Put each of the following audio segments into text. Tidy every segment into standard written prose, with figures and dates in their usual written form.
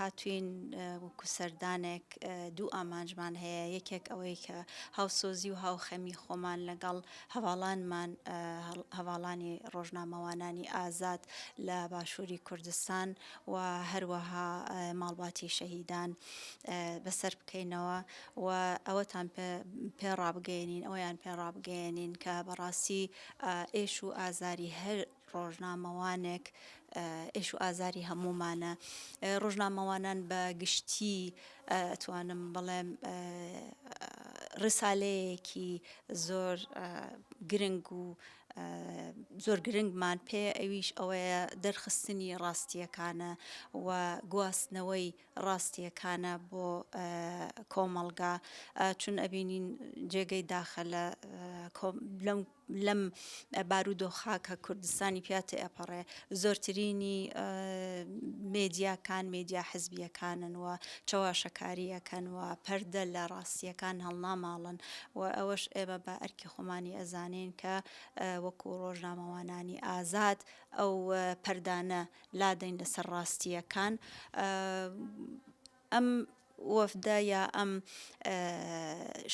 هاتوین وەکو سەردانێک دوو ئامانجمان هەیە یەکێک ئەوەی کە هاوسۆزی و هاوخەمی خۆمان لەگەڵ هەواڵانمان هەواڵانی ڕۆژنامەوانانی ئازاد لە باشووری کوردستان و هەروەها ماڵباتی شەهیدان بەسەر بکەینەوە و ئەوەتان پێڕابگەێنین ئەویان پێڕابگەێنین کە بەڕاستی ئێش و ئازاری هەر ڕۆژنامەوانێک ئێش و ئازاری هەمومانە ڕۆژنامەوانان بە گشتی ئەتوانم بڵێم ڕسالەیەکی زۆر گرنگ و زۆر گرنگمان پێ ئەویش ئەوەیە دەرخستنی ڕاستیەکانە و گواستنەوەی ڕاستیەکانە بۆ کۆمەڵگا چون ئەبینین جێگەی داخەلە لەم بارودۆخە کە کوردستانی پیاتە ئەپەڕێ زۆرترینی مێدیاکان مێدیا حزبیەکانن و چاواشەکاریەکەن و پەردە لە ڕاستیەکان هەڵناماڵن و ئەوەش ئێمە بە ئەرکی خۆمانی ئەزانین کە وەکو ڕۆژنامەوانانی ئازاد ئەو پەردانە لادەین لەسەر ڕاستیەکان ئەم وەفدە یا ئەم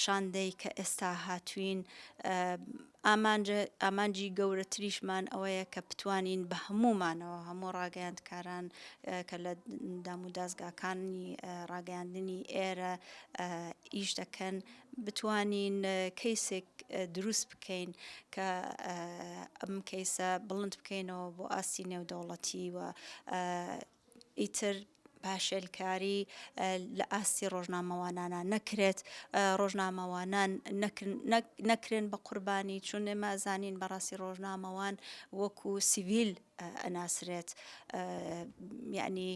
شاندەی کە ئێستا هاتوین ئامانجی گەورەتریشمان ئەوەیە کە بتوانین بە هەمومانەوە هەموو ڕاگەیاندکاران کە لە دام و دازگاکانی ڕاگەیاندنی ئێرە ئیش دەکەن بتوانین کەیسێک دروست بکەین کە ئەم کەیسە بڵند بکەینەوە بۆ ئاستی نێودەوڵەتی و ئیتر پاشێلکاری لە ئاستی ڕۆژنامەوانانە نەکرێت ڕۆژنامەوانان نەکرێن بە قوربانی چون ئێمە ئەزانین بەڕاستی ڕۆژنامەوان وەکو سیڤیل ئەناسرێت یعنی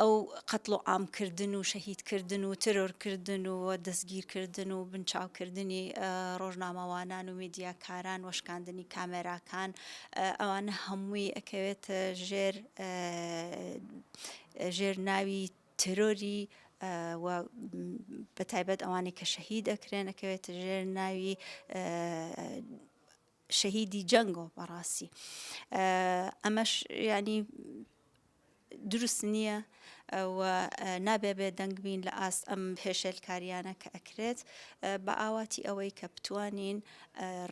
ئەو قەتڵ و عامکردن و شەهیدکردن و ترۆرکردن و دەستگیرکردن و بنچاوکردنی ڕۆژنامەوانان و میدیاکاران وەشکاندنی کامێراکان ئەوانە هەمووی ئەکەوێتە ژێر ناوی ترۆری و بەتایبەت ئەوانەی کە شەهید ئەکرێن ئەکەوێتە ژێر ناوی شەهیدی جەنگۆ بەڕاستی ئەمەش ینی دروست نییە و نابێ بێ دەنگ بین لە ئاست ئەم هێشێلکاریانە کە ئەکرێت بە ئاواتی ئەوەی کە بتوانین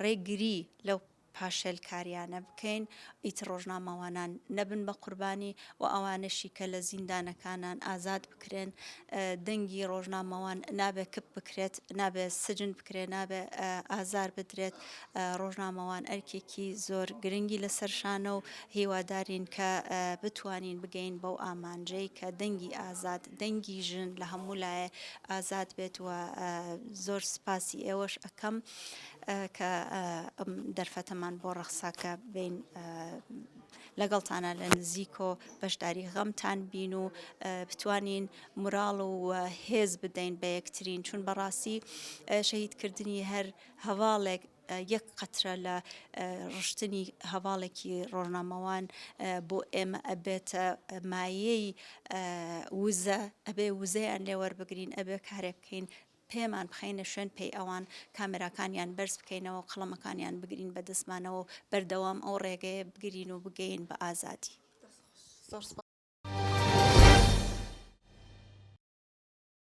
ڕێگری لەو پاشێلکاریانە بکەین ئیتر ڕۆژنامەوانان نەبن بە قوربانی و ئەوانەشی کە لە زیندانەکانان ئازاد بکرێن دەنگی ڕۆژنامەوان نابێ کپ بکرێت نابێ سجن بکرێت نابێ ئازار بدرێت ڕۆژنامەوان ئەرکێکی زۆر گرنگی لەسەرشانە و هیوادارین کە بتوانین بگەین بەو ئامانجەی کە دەنگی ئازاد دەنگی ژن لە هەموو لایە ئازاد بێت و زۆر سپاسی ئێوەش ئەکەم کە دەرفەتەمان بۆ ڕەخساکە بین لەگەڵتانە لە نزیکۆ بەشداری غەمتان بین و بتوانین موراڵ و هێز بدەین بە یەکترین چون بەڕاستی شەهیدکردنی هەر هەواڵێک یەک قەترە لە ڕشتنی هەواڵێکی ڕۆژنامەوان بۆ ئێمە ئەبێتە مایەی وزە ئەبێ وزەیان لێ وەربگرین ئەبێ کارێک بکەین پێمان بخەینە شوێن پێی ئەوان کامێراکانیان بەرز بکەینەوە قەڵەمەکانیان بگرین بە دەستمانەوە بەردەوام ئەو ڕێگەیە بگرین و بگەین بە ئازادی.